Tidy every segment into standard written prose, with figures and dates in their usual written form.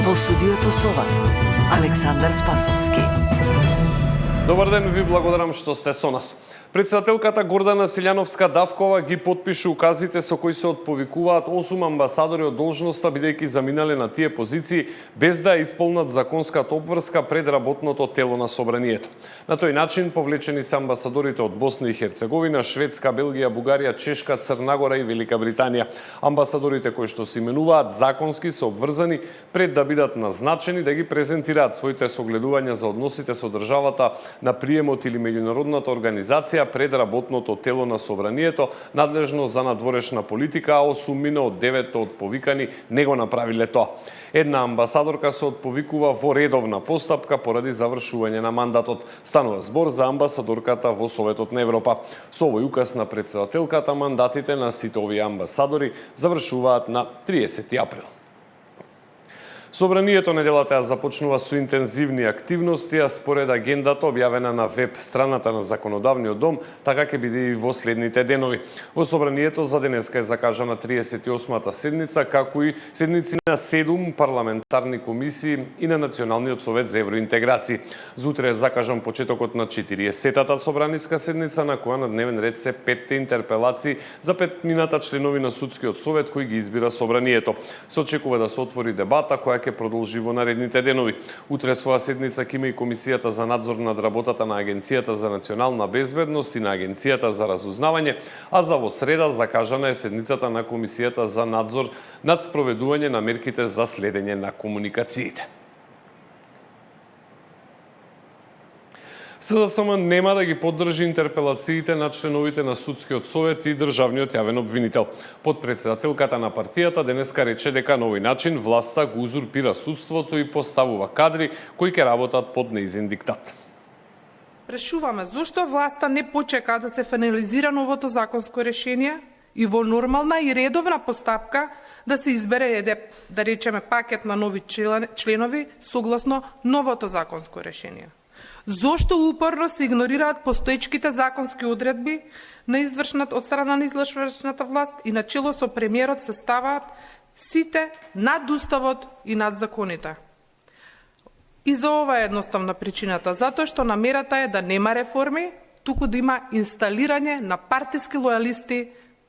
Во студиото со вас, Александар Спасовски. Добар ден, ви благодарам што сте со нас. Председателката Гордана Силјановска-Давкова ги потпише указите со кои се отповикуваат 8 амбасадори од должноста, бидејќи заминале на тие позиции без да исполнат законската обврска пред работното тело на собранието. На тој начин повлечени се амбасадорите од Босна и Херцеговина, Шведска, Белгија, Бугарија, Чешка, Црна Гора и Велика Британија. Амбасадорите кои што се именуваат законски се обврзани пред да бидат назначени да ги презентираат своите согледувања за односите со државата на приемот или меѓународната организација пред работното тело на собранието, надлежно за надворешна политика, а 8 од 9 од повикани не го направиле тоа. Една амбасадорка се отповикува во редовна постапка поради завршување на мандатот. Станува збор за амбасадорката во Советот на Европа. Со овој указ на председателката мандатите на сите овие амбасадори завршуваат на 30 април. Собранието неделата започнува со интензивни активности, а според агендата објавена на веб страната на Законодавниот дом, така ќе биде и во следните денови. Во Собранието за денеска е закажана 38-та седница, како и седници на 7 парламентарни комисии и на Националниот совет за евроинтеграција. За утре е закажан почетокот на 40-та собраниска седница, на која на дневен ред се 5 интерпелации за 5 членови на Судскиот совет кои ги избира Собранието. Се очекува да се отвори дебата која ќе продолжи во наредните денови. Утре своја седница ќе има и Комисијата за надзор над работата на Агенцијата за национална безбедност и на Агенцијата за разузнавање, а за во среда закажана е седницата на Комисијата за надзор над спроведување на мерките за следење на комуникациите. СДСМ нема да ги поддржи интерпелациите на членовите на Судскиот совет и државниот јавен обвинител. Подпредседателката на партијата денеска рече дека на овој начин власта го узурпира судството и поставува кадри кои ќе работат под нејзин диктат. Прашуваме зошто власта не почека да се финализира новото законско решение и во нормална и редовна постапка да се избере, да речеме, пакет на нови членови согласно новото законско решение. Зошто упорно се игнорираат постоечките законски одредби од страна на извршната власт и начело со премиерот се ставаат сите над уставот и над законите? И за ова е едноставна причината, затоа што намерата е да нема реформи, туку да има инсталирање на партиски лојалисти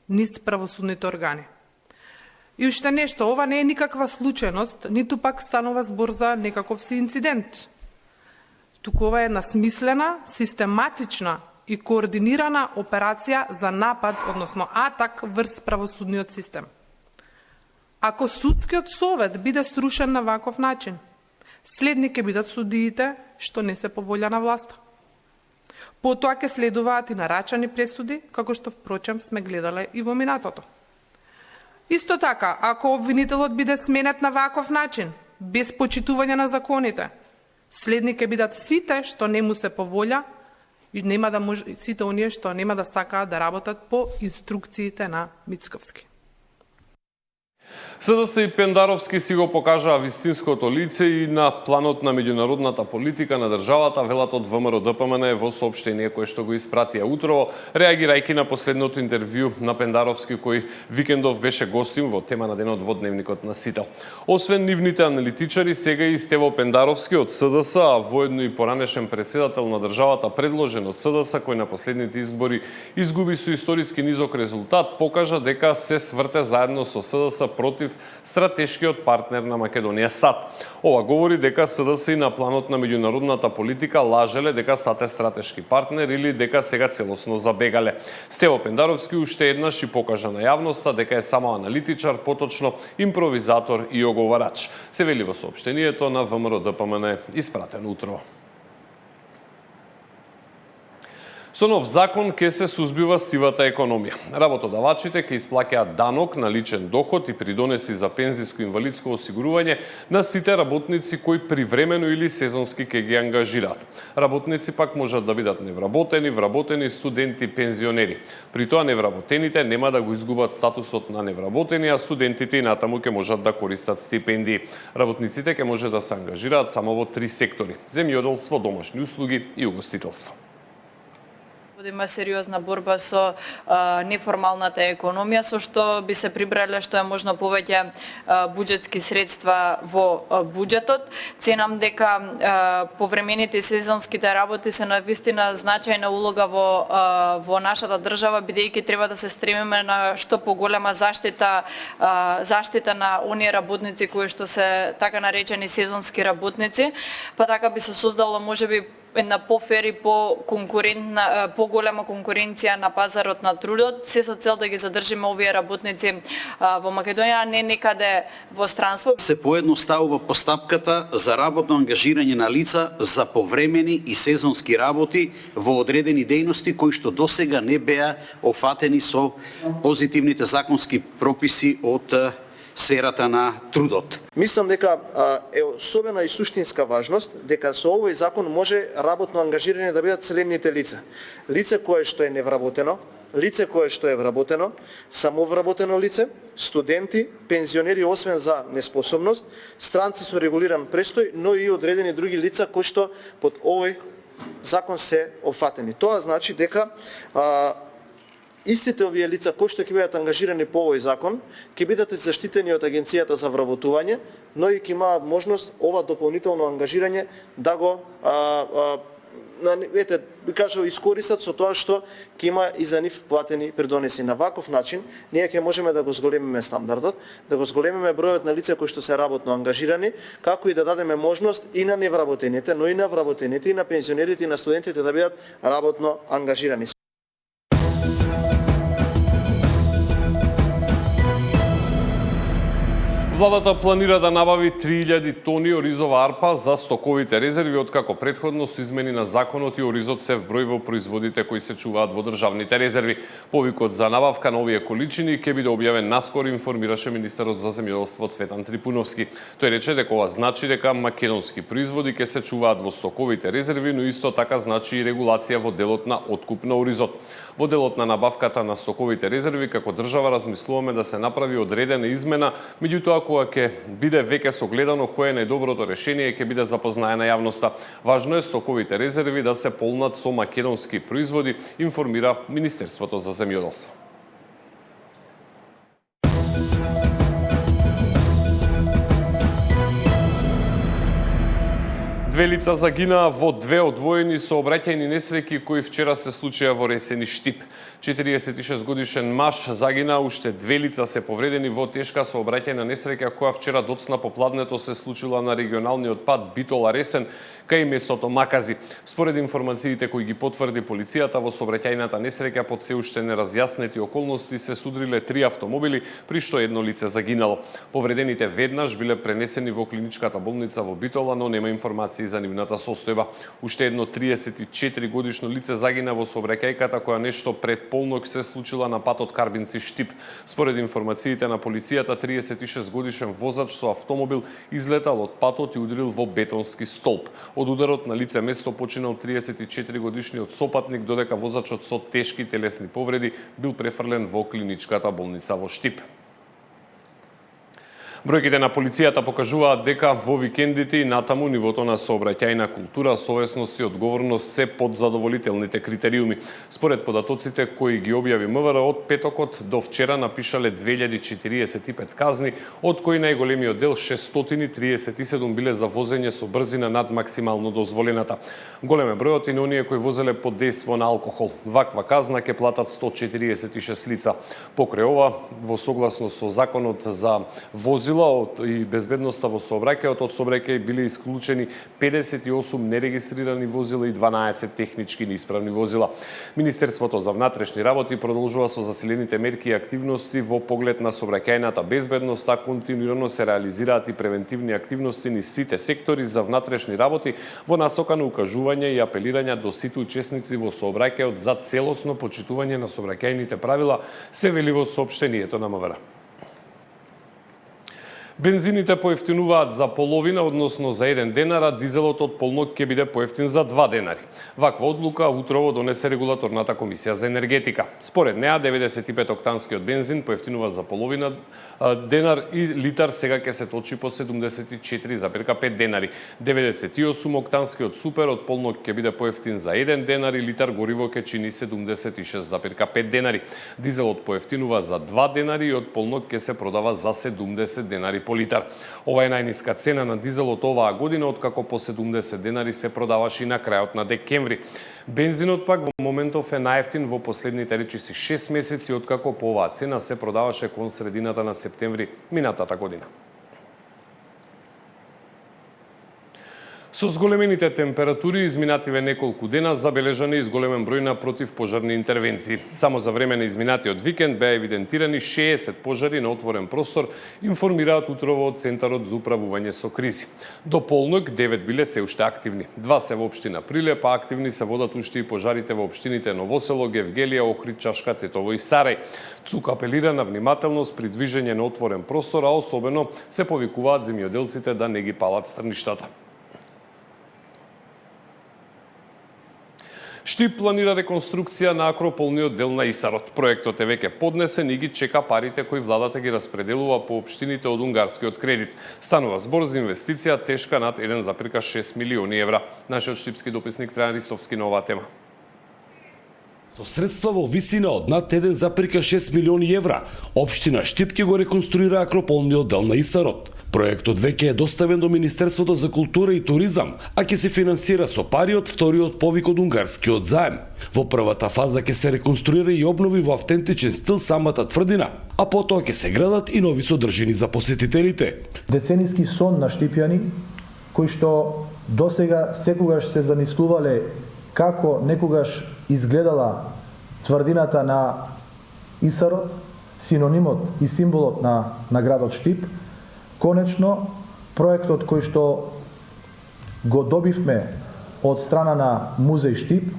низ правосудните органи. И уште нешто, ова не е никаква случајност, ниту пак станува збор за некаков си инцидент. Туку ова е една смислена, систематична и координирана операција за напад, односно атак врз правосудниот систем. Ако Судскиот совет биде срушен на ваков начин, следни ќе бидат судиите што не се по волја на власта. Потоа ќе следуваат и нарачани пресуди, како што впрочем сме гледале и во минатото. Исто така, ако обвинителот биде сменет на ваков начин, без почитување на законите, следни ќе бидат сите што не му се по волја и сите оние што нема да сакаат да работат по инструкциите на Мицковски. СДС и Пендаровски си го покажаа вистинското лице и на планот на меѓународната политика на државата, велат од ВМРО ДПМН во соопштение кое што го испратија утрово, реагирајќи на последното интервју на Пендаровски кој викендов беше гостин во тема на денот во Дневникот на Сител. Освен нивните аналитичари, сега и Стево Пендаровски од СДС, а воедно и поранешен председател на државата предложен од СДС, кој на последните избори изгуби со историски низок резултат, покажа дека се сврте заедно со СДС против стратешкиот партнер на Македонија САД. Ова говори дека СДС и на планот на меѓународната политика лажеле дека САД е стратешки партнер или дека сега целосно забегале. Стево Пендаровски уште еднаш и покажа на јавноста дека е само аналитичар, поточно импровизатор и оговарач. Се вели во соопштението на ВМРО ДПМН испратено утрово. Со нов закон ќе се сузбива сивата економија. Работодавачите ќе исплаќаат данок на личен доход и придонеси за пензиско и инвалидско осигурување на сите работници кои привремено или сезонски ќе ги ангажираат. Работници пак можат да бидат невработени, вработени, студенти, пензионери. При тоа невработените нема да го изгубат статусот на невработени, а студентите и натаму ќе можат да користат стипендии. Работниците ќе може да се ангажираат само во 3 сектори: земјоделство, домашни услуги и угостителство. да има сериозна борба со неформалната економија, со што би се прибрале што е можно повеќе буџетски средства во буџетот. Ценам дека повремените и сезонските работи се навистина значајна улога во нашата држава, бидејќи треба да се стремиме на што поголема заштита на оние работници кои што се така наречени сезонски работници, па така би се создало можеби една пофер и поголема конкуренција на пазарот на трудот, се со цел да ги задржиме овие работници во Македонија, а не некаде во странство. Се поедноставува постапката за работно ангажирање на лица за повремени и сезонски работи во одредени дејности кои што досега не беа офатени со позитивните законски прописи од сферата на трудот. Мислам дека е особена и суштинска важност дека со овој закон може работно ангажирани да бидат следните лица. Лице кое што е невработено, лице кое што е вработено, самовработено лице, студенти, пензионери освен за неспособност, странци со регулиран престој, но и одредени други лица кои што под овој закон се опфатени. Тоа значи дека истите овие лица кои што ќе бидат ангажирани по овој закон, ќе бидат заштитени од Агенцијата за вработување, но и ќе имаат можност ова дополнително ангажирање да го искористат со тоа што ќе има и за нив платени придонеси. На ваков начин ние ќе можеме да го зголемиме стандардот, да го зголемиме бројот на лица кои што се работно ангажирани, како и да дадеме можност и на невработените, но и на вработените, и на пензионерите, и на студентите да бидат работно ангажирани. Владата планира да набави 3000 тони оризова арпа за стоковите резерви, откако претходно со измени на законот и оризот се вброи во производите кои се чуваат во државните резерви. Повикот за набавка на овие количини ќе биде објавен наскоро, информираше министерот за земјоделство Цветан Трипуновски. Тој рече дека ова значи дека македонски производи ќе се чуваат во стоковите резерви, но исто така значи и регулација во делот на откуп на оризот. Во делот на набавката на стоковите резерви, како држава размислуваме да се направи одредена измена, меѓутоа кога ќе биде веќе согледано кое е најдоброто решение, ќе биде запознаена јавноста. Важно е стоковите резерви да се полнат со македонски производи, информира Министерството за земјоделство. Две лица загинаа во две одвоени сообраќајни несреќи кои вчера се случија во Ресен и Штип. 46 годишен маж загина, уште две лица се повредени во тешка сообраќајна несреќа која вчера доцна попладнето се случила на регионалниот пат Битола Ресен кај местото Макази. Според информациите кои ги потврди полицијата, во сообраќајната несреќа под се уште неразјаснети околности се судриле 3 автомобили, при што едно лице загинало. Повредените веднаш биле пренесени во клиничката болница во Битола, но нема информации за нивната состојба. Уште едно 34 годишно лице загина во сообраќајката која нешто пред полнок се случила на патот Карбинци Штип. Според информациите на полицијата, 36 годишен возач со автомобил излетал од патот и удрил во бетонски столб. Од ударот на лице место починал 34 годишниот сопатник, додека возачот со тешки телесни повреди бил префрлен во клиничката болница во Штип. Бројките на полицијата покажуваат дека во викендите и натаму нивото на сообраќајна култура, совесност и одговорност се под задоволителните критериуми. Според податоците кои ги објави МВР, од петокот до вчера напишале 2045 казни, од кои најголемиот дел 637 биле за возење со брзина над максимално дозволената. Голем е бројот и на оние кои возеле под дејство на алкохол. Ваква казна ќе платат 146 лица. Покрај ова, во согласност со законот за возила и безбедноста во сообраќајот, од сообраќај биле исклучени 58 нерегистрирани возила и 12 технички неисправни возила. Министерството за внатрешни работи продолжува со засилените мерки и активности во поглед на сообраќајната безбедност, а континуирано се реализираат и превентивни активности низ сите сектори за внатрешни работи во насока на укажување и апелирање до сите учесници во сообраќајот за целосно почитување на сообраќајните правила, се вели во соопштението на МВР. Бензините поевтинуваат за половина, односно за 1 денар, а дизелот од полнок ќе биде поевтин за 2 денари. Ваква одлука утрово донесе регулаторната комисија за енергетика. Според неа 95-октанскиот бензин поевтинува за половина денар и литар сега ќе се точи по 74,5 денари. 98-октанскиот супер од полнок ќе биде поевтин за 1 денар и литар гориво ќе чини 76,5 денари. Дизелот поевтинува за 2 денари и од полнок ќе се продава за 70 денари по литар. Ова е најниска цена на дизелот оваа година, откако по 70 денари се продаваше и на крајот на декември. Бензинот пак во моментов е најефтин во последните речиси 6 месеци, откако по оваа цена се продаваше кон средината на септември минатата година. Со зголемените температури изминативе неколку дена забележани изголемен број на противпожарни интервенции. Само за време на изминатиот викенд беа евидентирани 60 пожари на отворен простор, информираат утрово од Центарот за управување со кризи. До полнок 9 биле се уште активни. 2 се во општина Прилеп, а активни се водат уште и пожарите во општините Новосело, Гевгелија, Охрид, Чашка, Тетово и Сарај. ЦУК апелира на внимателност при движење на отворен простор, а особено се повикуваат земјоделците да не ги палат стрништата. Штип планира реконструкција на акрополниот дел на Исарот. Проектот е веќе поднесен и ги чека парите кои владата ги распределува по општините од унгарскиот кредит. Станува збор за инвестиција тешка над 1,6 милиони евра. Нашиот штипски дописник Трајан Ристовски на оваа тема. Со средства во висина од над 1,6 милиони евра, општина Штип ќе го реконструира акрополниот дел на Исарот. Проектот веќе е доставен до Министерството за култура и туризам, а ќе се финансира со пари од вториот повик од унгарскиот заем. Во првата фаза ќе се реконструира и обнови во автентичен стил самата тврдина, а потоа ќе се градат и нови содржини за посетителите. Децениски сон на штипјани, кои што досега секогаш се замислувале како некогаш изгледала тврдината на Исарот, синонимот и символот на градот Штип. Конечно, проектот кој што го добивме од страна на Музеј Штип,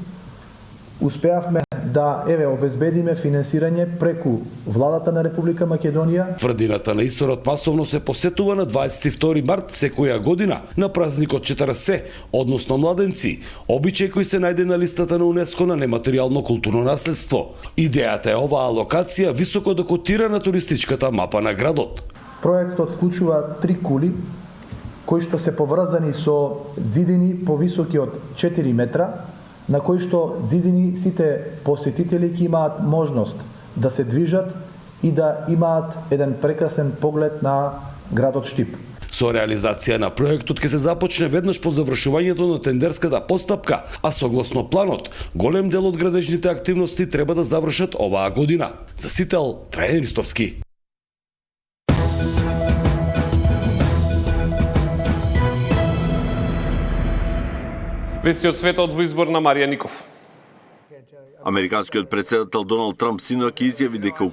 успеавме да обезбедиме финансирање преку владата на Република Македонија. Тврдината на Исарот масовно се посетува на 22 март секоја година на празникот 40, односно младенци, обичај кој се најде на листата на УНЕСКО на нематеријално културно наследство. Идејата е оваа локација високо да котира на туристичката мапа на градот. Проектот вклучува 3 кули, кои што се поврзани со зидини повисоки од 4 метра, на кои што зидини сите посетители ќе имаат можност да се движат и да имаат еден прекрасен поглед на градот Штип. Со реализација на проектот ќе се започне веднаш по завршувањето на тендерската постапка, а согласно планот, голем дел од градежните активности треба да завршат оваа година. За Сител, Трајан Ристовски. Вести од светот во избор на Марија Ников. Американскиот претседател Доналд Трамп синоќ изјави дека